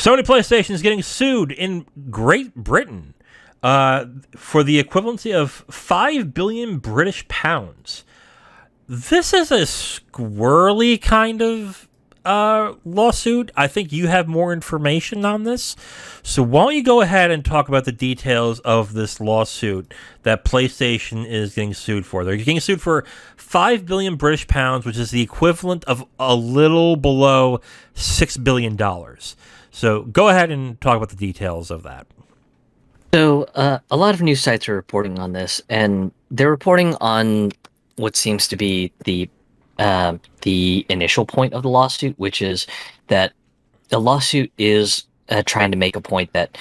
Sony PlayStation is getting sued in Great Britain for the equivalency of 5 billion British pounds. This is a squirrely kind of lawsuit. I think you have more information on this. So why don't you go ahead and talk about the details of this lawsuit that PlayStation is getting sued for. They're getting sued for 5 billion British pounds, which is the equivalent of a little below $6 billion. So go ahead and talk about the details of that. So a lot of news sites are reporting on this, and they're reporting on what seems to be the initial point of the lawsuit, which is that the lawsuit is trying to make a point that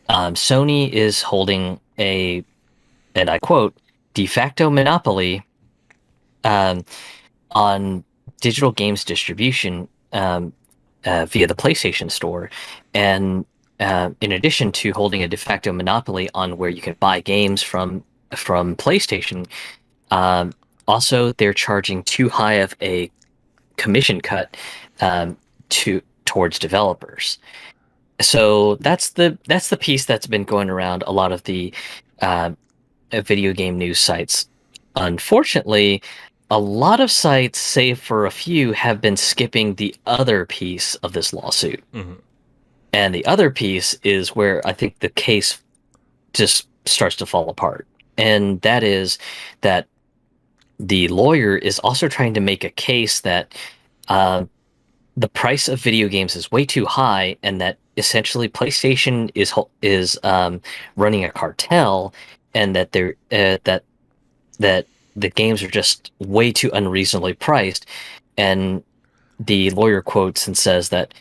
Sony is holding a, and I quote, de facto monopoly on digital games distribution via the PlayStation Store, and in addition to holding a de facto monopoly on where you can buy games from PlayStation, also they're charging too high of a commission cut towards developers. So that's the piece that's been going around a lot of the video game news sites. Unfortunately, a lot of sites, save for a few, have been skipping the other piece of this lawsuit. Mm-hmm. And the other piece is where I think the case just starts to fall apart. And that is that the lawyer is also trying to make a case that the price of video games is way too high, and that essentially PlayStation is running a cartel, and that that the games are just way too unreasonably priced. And the lawyer quotes and says that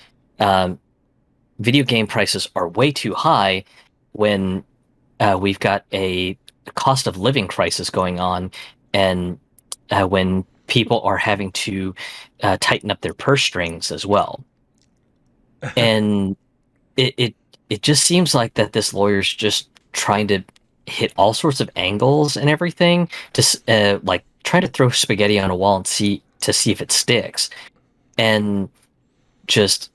video game prices are way too high when we've got a cost of living crisis going on, and when people are having to tighten up their purse strings as well. And it just seems like that this lawyer's just trying to hit all sorts of angles and everything to like try to throw spaghetti on a wall and see if it sticks. And just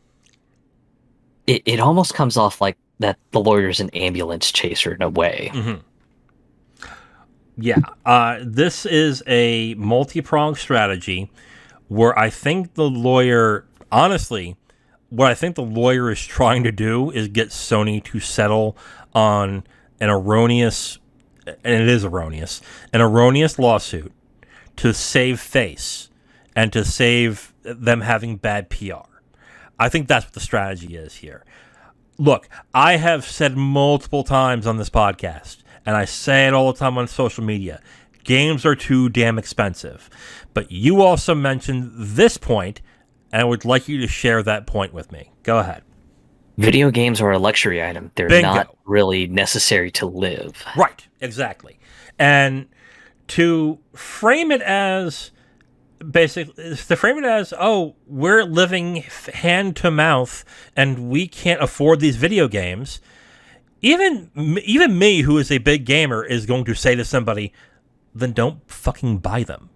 it almost comes off like that the lawyer's an ambulance chaser in a way. Mm-hmm. Yeah, this is a multi-pronged strategy where I think the lawyer, honestly, what I think the lawyer is trying to do is get Sony to settle on an erroneous, and it is erroneous, an erroneous lawsuit to save face and to save them having bad PR. I think that's what the strategy is here. Look, I have said multiple times on this podcast, and I say it all the time on social media, games are too damn expensive. But you also mentioned this point, and I would like you to share that point with me. Go ahead. Video games are a luxury item. They're Bingo. Not really necessary to live. Right, exactly. And to frame it as, oh, we're living hand to mouth and we can't afford these video games. Even me, who is a big gamer, is going to say to somebody, then don't fucking buy them.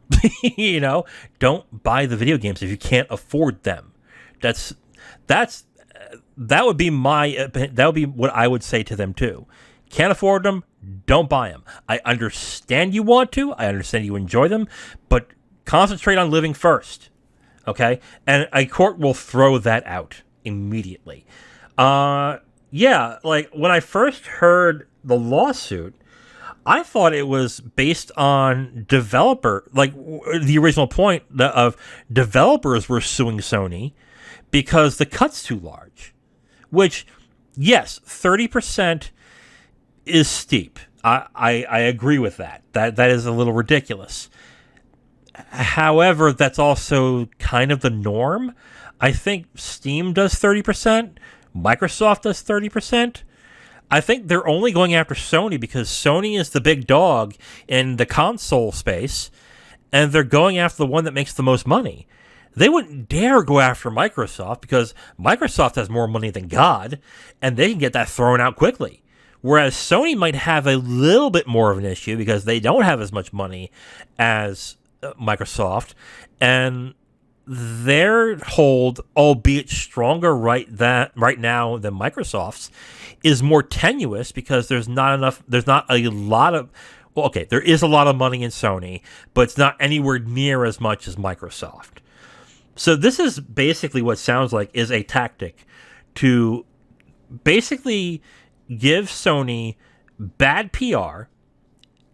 You know, don't buy the video games if you can't afford them. That would be what I would say to them too. Can't afford them, don't buy them. I understand you want to, I understand you enjoy them, but concentrate on living first. Okay? And a court will throw that out immediately. Yeah, like when I first heard the lawsuit, I thought it was based on the original point of developers were suing Sony because the cut's too large. Which, yes, 30% is steep. I agree with that. That is a little ridiculous. However, that's also kind of the norm. I think Steam does 30%. Microsoft does 30%. I think they're only going after Sony because Sony is the big dog in the console space, and they're going after the one that makes the most money. They wouldn't dare go after Microsoft because Microsoft has more money than God, and they can get that thrown out quickly. Whereas Sony might have a little bit more of an issue because they don't have as much money as Microsoft, and their hold, albeit stronger right now than Microsoft's, is more tenuous because there's not a lot of, well, okay, there is a lot of money in Sony, but it's not anywhere near as much as Microsoft. So this is basically what sounds like is a tactic to basically give Sony bad PR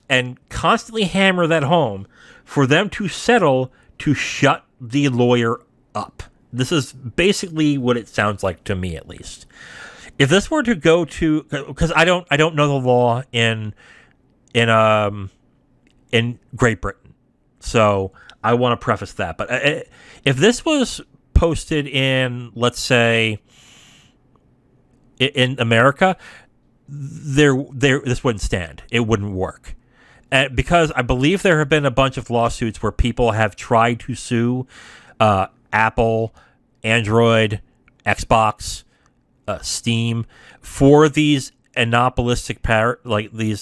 and constantly hammer that home for them to settle to shut the lawyer up. This is basically what it sounds like to me, at least. If this were to go to, because I don't know the law in Great Britain, so I want to preface that. But if this was posted in, let's say, in America, this wouldn't stand. It wouldn't work. Because I believe there have been a bunch of lawsuits where people have tried to sue Apple, Android, Xbox, Steam for these monopolistic tendencies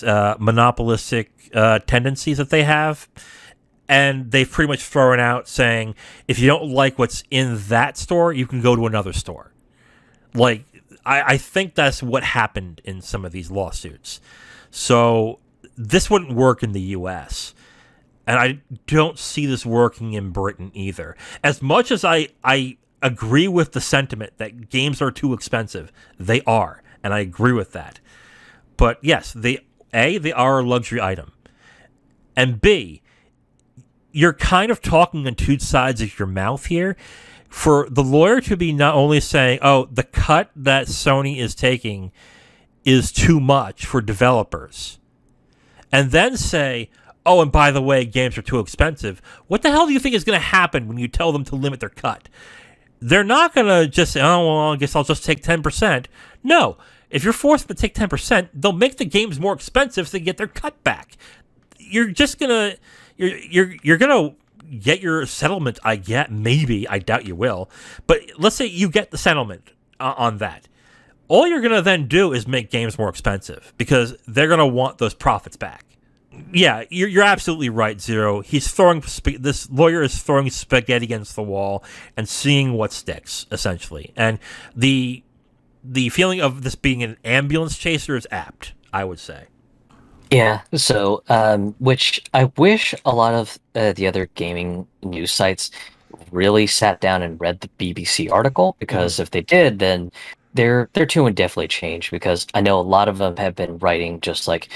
that they have, and they've pretty much thrown out saying, if you don't like what's in that store, you can go to another store. Like, I think that's what happened in some of these lawsuits. So this wouldn't work in the U.S., and I don't see this working in Britain either. As much as I agree with the sentiment that games are too expensive, they are, and I agree with that. But yes, they are a luxury item, and B, you're kind of talking on two sides of your mouth here. For the lawyer to be not only saying, oh, the cut that Sony is taking is too much for developers, and then say, oh, and by the way, games are too expensive. What the hell do you think is going to happen when you tell them to limit their cut? They're not going to just say, oh, well, I guess I'll just take 10%. No. If you're forced to take 10%, they'll make the games more expensive to get their cut back. You're just going to... You're going to get your settlement, I get. Maybe. I doubt you will. But let's say you get the settlement on that. All you're going to then do is make games more expensive because they're going to want those profits back. Yeah, you're absolutely right, Zero. This lawyer is throwing spaghetti against the wall and seeing what sticks, essentially. And the feeling of this being an ambulance chaser is apt, I would say. Yeah, so which I wish a lot of the other gaming news sites really sat down and read the BBC article, because if they did, then their tune would definitely change, because I know a lot of them have been writing just like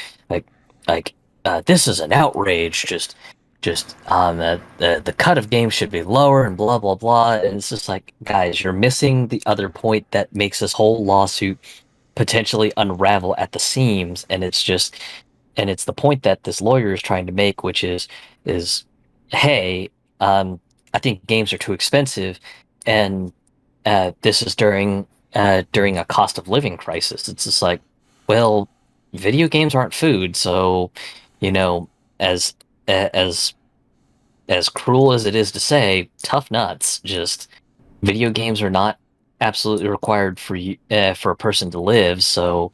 this is an outrage, just the cut of games should be lower and blah blah blah, and it's just like, guys, you're missing the other point that makes this whole lawsuit potentially unravel at the seams, and it's the point that this lawyer is trying to make, which is hey, I think games are too expensive, and this is during a cost of living crisis. It's just like, well, video games aren't food, so as cruel as it is to say, tough nuts. Just video games are not absolutely required for a person to live. So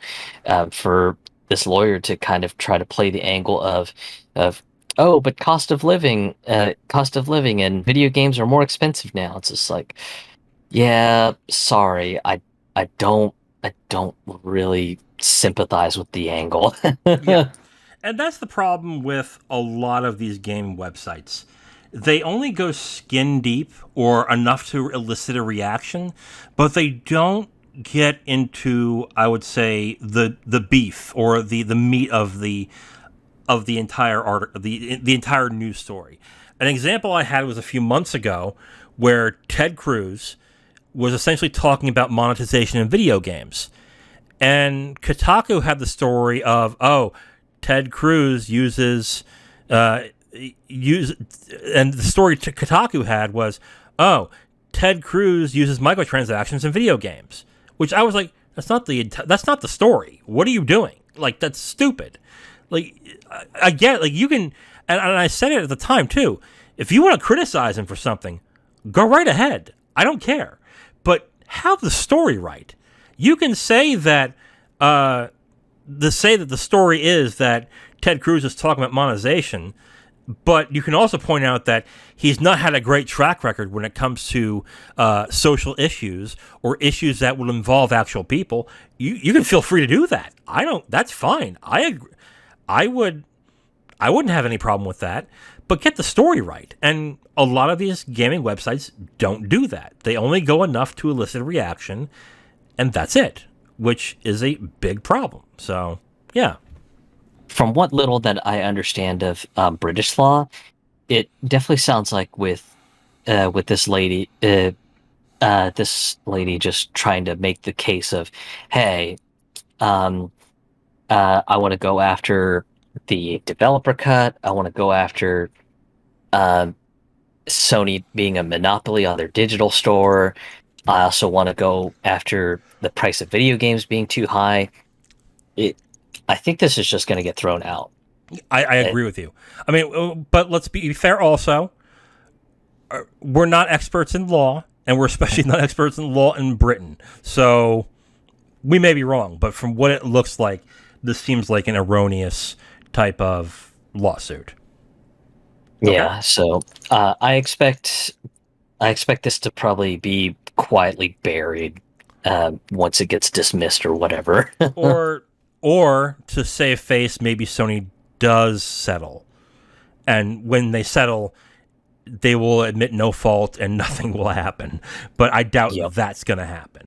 for this lawyer to kind of try to play the angle of oh, but cost of living and video games are more expensive now. It's just like, yeah, sorry, I don't really sympathize with the angle. Yeah. And that's the problem with a lot of these game websites. They only go skin deep or enough to elicit a reaction, but they don't get into, I would say, the beef or the meat of the entire article, the entire news story. An example I had was a few months ago where Ted Cruz was essentially talking about monetization in video games. And Kotaku had the story of, oh, Ted Cruz uses and the story Kotaku had was, oh, Ted Cruz uses microtransactions in video games, which I was like, that's not the story. What are you doing? Like, that's stupid. Like, I get, like, you can, and I said it at the time too. If you want to criticize him for something, go right ahead. I don't care, but have the story right. You can say that the story is that Ted Cruz is talking about monetization, But you can also point out that he's not had a great track record when it comes to social issues or issues that will involve actual people. You can feel free to do that. I don't. That's fine. I agree. I would. I wouldn't have any problem with that. But get the story right. And a lot of these gaming websites don't do that. They only go enough to elicit a reaction, and that's it, which is a big problem. So yeah. From what little that I understand of British law, it definitely sounds like with this lady just trying to make the case of, hey, um, I want to go after the developer cut. I want to go after um, Sony being a monopoly on their digital store. I also want to go after the price of video games being too high. It, I think this is just going to get thrown out. I agree with you. I mean, but let's be fair also. We're not experts in law, and we're especially not experts in law in Britain. So we may be wrong, but from what it looks like, this seems like an erroneous type of lawsuit. Yeah, so I expect this to probably be quietly buried once it gets dismissed or whatever. or to save face, maybe Sony does settle, and when they settle, they will admit no fault and nothing will happen. But I doubt Yep. that's going to happen.